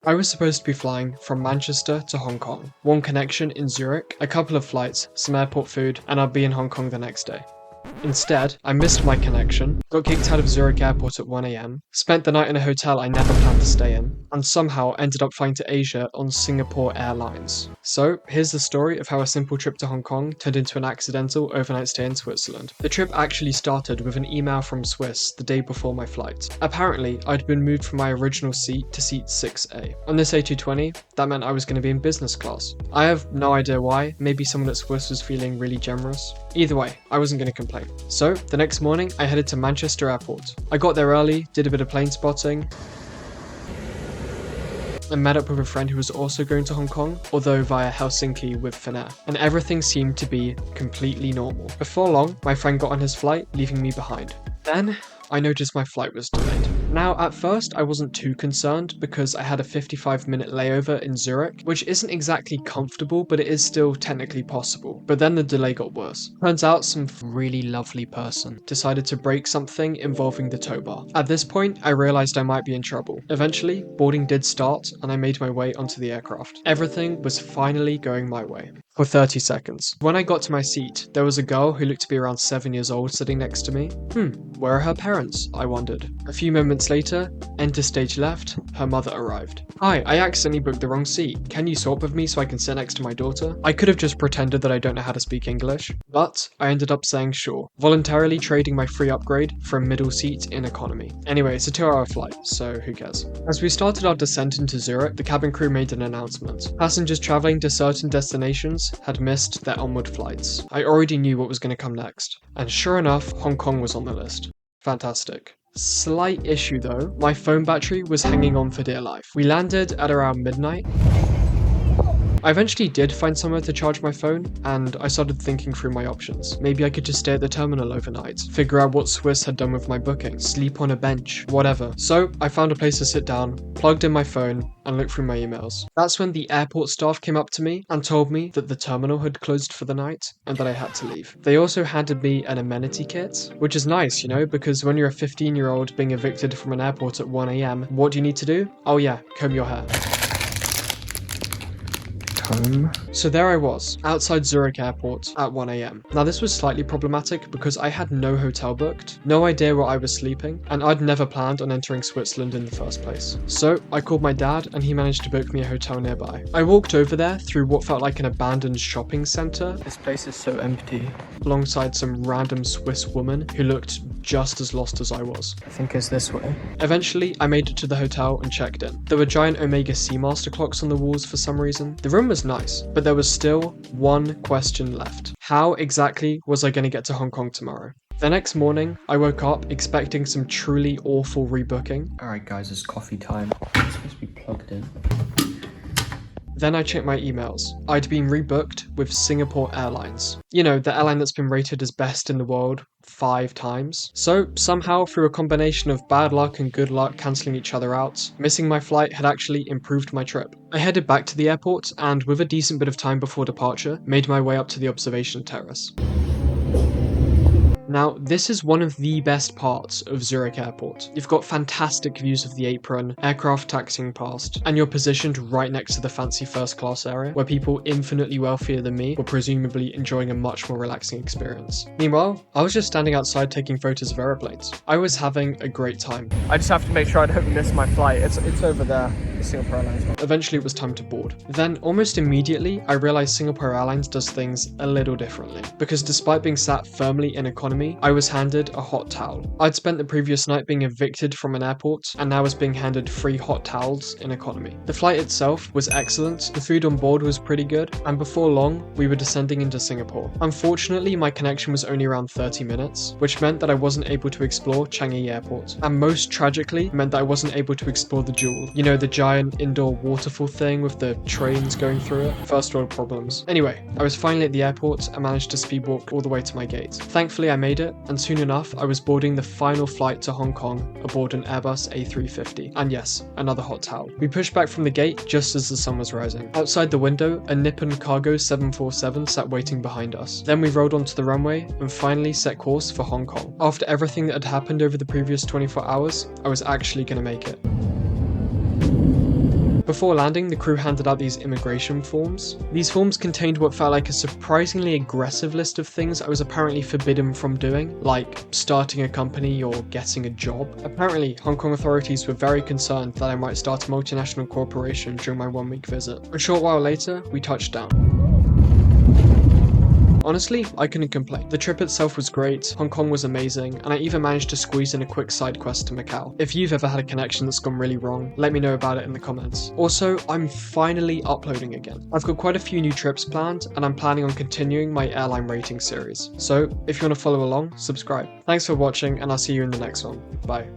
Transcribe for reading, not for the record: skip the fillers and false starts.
I was supposed to be flying from Manchester to Hong Kong, one connection in Zurich, a couple of flights, some airport food, and I'd be in Hong Kong the next day. Instead, I missed my connection, got kicked out of Zurich airport at 1 a.m, spent the night in a hotel I never planned to stay in, and somehow ended up flying to Asia on Singapore Airlines. So, here's the story of how a simple trip to Hong Kong turned into an accidental overnight stay in Switzerland. The trip actually started with an email from Swiss the day before my flight. Apparently, I'd been moved from my original seat to seat 6A. On this A220, that meant I was going to be in business class. I have no idea why, maybe someone at Swiss was feeling really generous. Either way, I wasn't going to complain. So, the next morning, I headed to Manchester Airport. I got there early, did a bit of plane spotting, and met up with a friend who was also going to Hong Kong, although via Helsinki with Finnair, and everything seemed to be completely normal. Before long, my friend got on his flight, leaving me behind. Then, I noticed my flight was delayed. Now, at first, I wasn't too concerned because I had a 55-minute layover in Zurich, which isn't exactly comfortable, but it is still technically possible. But then the delay got worse. Turns out some really lovely person decided to break something involving the tow bar. At this point, I realized I might be in trouble. Eventually, boarding did start, and I made my way onto the aircraft. Everything was finally going my way. For 30 seconds. When I got to my seat, there was a girl who looked to be around 7 years old sitting next to me. Where are her parents? I wondered. A few moments later, enter stage left, her mother arrived. Hi, I accidentally booked the wrong seat. Can you swap with me so I can sit next to my daughter? I could have just pretended that I don't know how to speak English, but I ended up saying sure, voluntarily trading my free upgrade for a middle seat in economy. Anyway, it's a 2-hour flight, so who cares? As we started our descent into Zurich, the cabin crew made an announcement. Passengers traveling to certain destinations had missed their onward flights. I already knew what was going to come next, and sure enough, Hong Kong was on the list. Fantastic. Slight issue though, my phone battery was hanging on for dear life. We landed at around midnight. I eventually did find somewhere to charge my phone, and I started thinking through my options. Maybe I could just stay at the terminal overnight, figure out what Swiss had done with my booking, sleep on a bench, whatever. So I found a place to sit down, plugged in my phone, and looked through my emails. That's when the airport staff came up to me and told me that the terminal had closed for the night and that I had to leave. They also handed me an amenity kit, which is nice, you know, because when you're a 15-year-old being evicted from an airport at 1 a.m, what do you need to do? Oh yeah, comb your hair. So there I was, outside Zurich airport at 1 a.m. Now this was slightly problematic because I had no hotel booked, no idea where I was sleeping, and I'd never planned on entering Switzerland in the first place. So I called my dad and he managed to book me a hotel nearby. I walked over there through what felt like an abandoned shopping centre. This place is so empty. Alongside some random Swiss woman who looked just as lost as I was. I think it's this way. Eventually, I made it to the hotel and checked in. There were giant Omega Seamaster clocks on the walls for some reason. The room was nice, but there was still one question left. How exactly was I going to get to Hong Kong tomorrow? The next morning, I woke up expecting some truly awful rebooking. Alright guys, it's coffee time. It's supposed to be plugged in. Then I checked my emails. I'd been rebooked with Singapore Airlines. You know, the airline that's been rated as best in the world 5 times. So somehow, through a combination of bad luck and good luck cancelling each other out, missing my flight had actually improved my trip. I headed back to the airport and, with a decent bit of time before departure, made my way up to the observation terrace. Now, this is one of the best parts of Zurich Airport. You've got fantastic views of the apron, aircraft taxiing past, and you're positioned right next to the fancy first class area, where people infinitely wealthier than me were presumably enjoying a much more relaxing experience. Meanwhile, I was just standing outside taking photos of aeroplanes. I was having a great time. I just have to make sure I don't miss my flight. It's over there. Singapore Airlines. Eventually it was time to board. Then almost immediately I realized Singapore Airlines does things a little differently, because despite being sat firmly in economy, I was handed a hot towel. I'd spent the previous night being evicted from an airport and now was being handed free hot towels in economy. The flight itself was excellent, the food on board was pretty good, and before long we were descending into Singapore. Unfortunately my connection was only around 30 minutes, which meant that I wasn't able to explore Changi Airport, and most tragically meant that I wasn't able to explore the Jewel, you know, the giant indoor waterfall thing with the trains going through it. First world problems. Anyway, I was finally at the airport and managed to speedwalk all the way to my gate. Thankfully I made it, and soon enough I was boarding the final flight to Hong Kong aboard an Airbus A350. And yes, another hot towel. We pushed back from the gate just as the sun was rising. Outside the window, a Nippon Cargo 747 sat waiting behind us. Then we rode onto the runway and finally set course for Hong Kong. After everything that had happened over the previous 24 hours, I was actually going to make it. Before landing, the crew handed out these immigration forms. These forms contained what felt like a surprisingly aggressive list of things I was apparently forbidden from doing, like starting a company or getting a job. Apparently, Hong Kong authorities were very concerned that I might start a multinational corporation during my 1-week visit. A short while later, we touched down. Honestly, I couldn't complain. The trip itself was great, Hong Kong was amazing, and I even managed to squeeze in a quick side quest to Macau. If you've ever had a connection that's gone really wrong, let me know about it in the comments. Also, I'm finally uploading again. I've got quite a few new trips planned, and I'm planning on continuing my airline rating series. So, if you want to follow along, subscribe. Thanks for watching, and I'll see you in the next one. Bye.